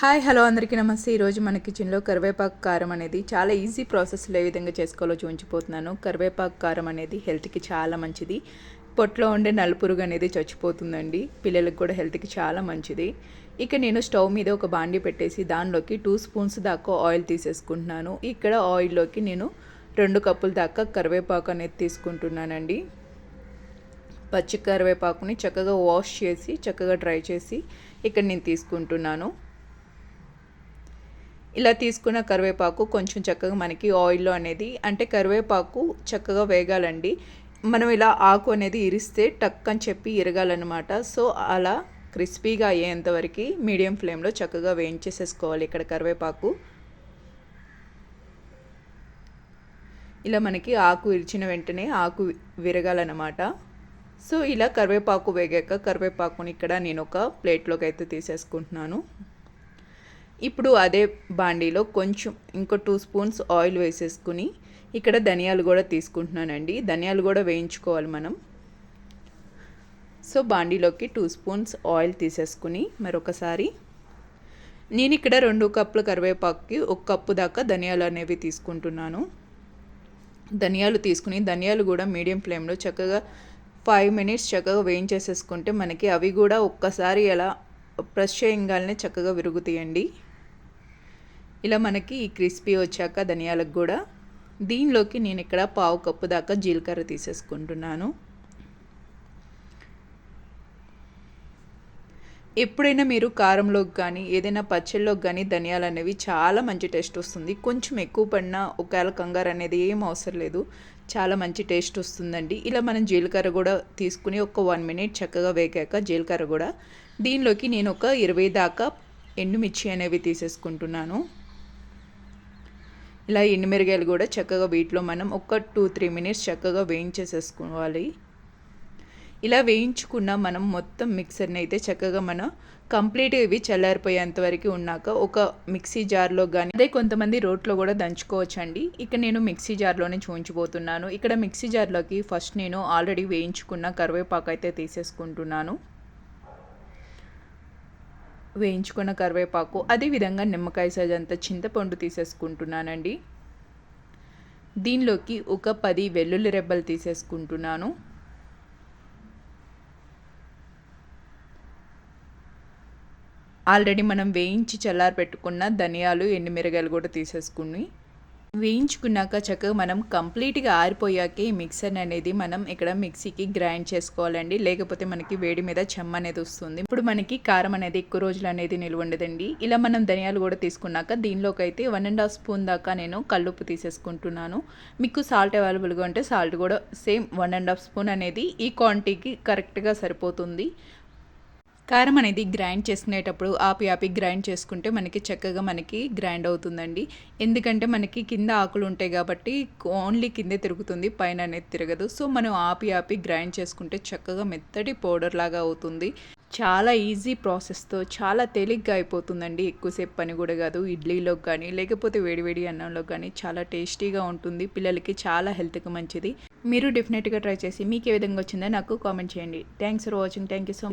Hi hello అందరికీ నమస్తే. ఈరోజు మన కిచెన్లో కరివేపాకు కారం అనేది చాలా ఈజీ ప్రాసెస్లో ఏ విధంగా చేసుకోవాలో చూపించిపోతున్నాను. కరివేపాకు కారం అనేది హెల్త్కి చాలా మంచిది. పొట్లో ఉండే నలుపురుగు అనేది చచ్చిపోతుందండి. పిల్లలకు కూడా హెల్త్కి చాలా మంచిది. ఇక నేను స్టవ్ మీద ఒక బాండీ పెట్టేసి దానిలోకి 2 స్పూన్స్ దాకా ఆయిల్ తీసేసుకుంటున్నాను. ఇక్కడ ఆయిల్లోకి నేను 2 కప్పుల దాకా కరివేపాకు అనేది తీసుకుంటున్నానండి. పచ్చి కరివేపాకుని చక్కగా వాష్ చేసి చక్కగా డ్రై చేసి ఇక్కడ నేను తీసుకుంటున్నాను. ఇలా తీసుకున్న కరివేపాకు కొంచెం చక్కగా మనకి ఆయిల్లో అనేది అంటే కరివేపాకు చక్కగా వేగాలండి. మనం ఇలా ఆకు అనేది ఇరిస్తే టక్ అని చెప్పి ఇరగాలన్నమాట. సో అలా క్రిస్పీగా అయ్యేంతవరకు మీడియం ఫ్లేమ్లో చక్కగా వేయించేసేసుకోవాలి. ఇక్కడ కరివేపాకు ఇలా మనకి ఆకు ఇరిచిన వెంటనే ఆకు విరగాలన్నమాట. సో ఇలా కరివేపాకు వేగాక కరివేపాకుని ఇక్కడ నేను ఒక ప్లేట్లోకి అయితే తీసేసుకుంటున్నాను. ఇప్పుడు అదే బాండీలో కొంచెం ఇంకో 2 స్పూన్స్ ఆయిల్ వేసేసుకుని ఇక్కడ ధనియాలు కూడా తీసుకుంటున్నానండి. ధనియాలు కూడా వేయించుకోవాలి మనం. సో బాండీలోకి 2 స్పూన్స్ ఆయిల్ తీసేసుకుని మరొకసారి నేను ఇక్కడ 2 కప్పుల కరివేపాకుకి 1 కప్పు దాకా ధనియాలు అనేవి తీసుకుంటున్నాను. ధనియాలు తీసుకుని ధనియాలు కూడా మీడియం ఫ్లేమ్లో చక్కగా 5 మినిట్స్ చక్కగా వేయించేసేసుకుంటే మనకి అవి కూడా ఒక్కసారి ఎలా ప్రెస్ చేయగానే చక్కగా విరుగుతాయండి. ఇలా మనకి ఈ క్రిస్పీ వచ్చాక ధనియాలకు కూడా దీనిలోకి నేను ఇక్కడ 1/2 కప్పు దాకా జీలకర్ర తీసేసుకుంటున్నాను. ఎప్పుడైనా మీరు కారంలోకి కానీ ఏదైనా పచ్చళ్ళలోకి కానీ ధనియాలు అనేవి చాలా మంచి టేస్ట్ వస్తుంది. కొంచెం ఎక్కువ పడినా ఒకవేళ కంగారు అనేది ఏం అవసరం లేదు, చాలా మంచి టేస్ట్ వస్తుందండి. ఇలా మనం జీలకర్ర కూడా తీసుకుని ఒక 1 మినిట్ చక్కగా వేగాక జీలకర్ర కూడా దీనిలోకి నేను ఒక 20 దాకా ఎండుమిర్చి అనేవి తీసేసుకుంటున్నాను. ఇలా ఎండుమిరగాయలు కూడా చక్కగా వీటిలో మనం ఒక 2-3 మినిట్స్ చక్కగా వేయించేసేసుకోవాలి. ఇలా వేయించుకున్న మనం మొత్తం మిక్సర్ని అయితే చక్కగా మనం కంప్లీట్గా ఇవి చల్లారిపోయేంత వరకు ఉన్నాక ఒక మిక్సీ జార్లో కానీ అదే కొంతమంది రోట్లో కూడా దంచుకోవచ్చండి. ఇక నేను మిక్సీ జార్లోనే చూపించబోతున్నాను. ఇక్కడ మిక్సీ జార్లోకి ఫస్ట్ నేను ఆల్రెడీ వేయించుకున్న కరివేపాకు అయితే తీసేసుకుంటున్నాను. వేయించుకున్న కరివేపాకు అదేవిధంగా నిమ్మకాయ సైజ్ అంత చింతపండు తీసేసుకుంటున్నానండి. దీనిలోకి ఒక 10 వెల్లుల్లి రెబ్బలు తీసేసుకుంటున్నాను. ఆల్రెడీ మనం వేయించి చల్లారి పెట్టుకున్న ధనియాలు ఎండుమిరగాయలు కూడా తీసేసుకుని వేయించుకున్నాక చక్కగా మనం కంప్లీట్గా ఆరిపోయాకే ఈ మిక్సర్ అనేది మనం ఇక్కడ మిక్సీకి గ్రైండ్ చేసుకోవాలండి. లేకపోతే మనకి వేడి మీద చెమ్మ అనేది వస్తుంది. ఇప్పుడు మనకి కారం అనేది ఎక్కువ రోజులు అనేది నిల్వ ఉండదండి. ఇలా మనం ధనియాలు కూడా తీసుకున్నాక దీనిలోకి అయితే 1.5 స్పూన్ దాకా నేను కల్లుప్పు తీసేసుకుంటున్నాను. మీకు సాల్ట్ అవైలబుల్గా ఉంటే సాల్ట్ కూడా సేమ్ 1.5 స్పూన్ అనేది ఈ క్వాంటిటీకి కరెక్ట్గా సరిపోతుంది. కారం అనేది గ్రైండ్ చేసుకునేటప్పుడు ఆపి గ్రైండ్ చేసుకుంటే మనకి చక్కగా గ్రైండ్ అవుతుందండి. ఎందుకంటే మనకి కింద ఆకులు ఉంటాయి కాబట్టి ఓన్లీ కిందే తిరుగుతుంది, పైన అనేది తిరగదు. సో మనం ఆపి గ్రైండ్ చేసుకుంటే చక్కగా మెత్తటి పౌడర్ లాగా అవుతుంది. చాలా ఈజీ ప్రాసెస్తో చాలా తేలిగ్గా అయిపోతుందండి. ఎక్కువసేపు పని కూడా కాదు. ఇడ్లీలోకి కానీ లేకపోతే వేడివేడి అన్నంలో కానీ చాలా టేస్టీగా ఉంటుంది. పిల్లలకి చాలా హెల్త్కి మంచిది. మీరు డెఫినెట్గా ట్రై చేసి మీకు ఏ విధంగా వచ్చిందో నాకు కామెంట్ చేయండి. Thanks for watching. Thank you so much.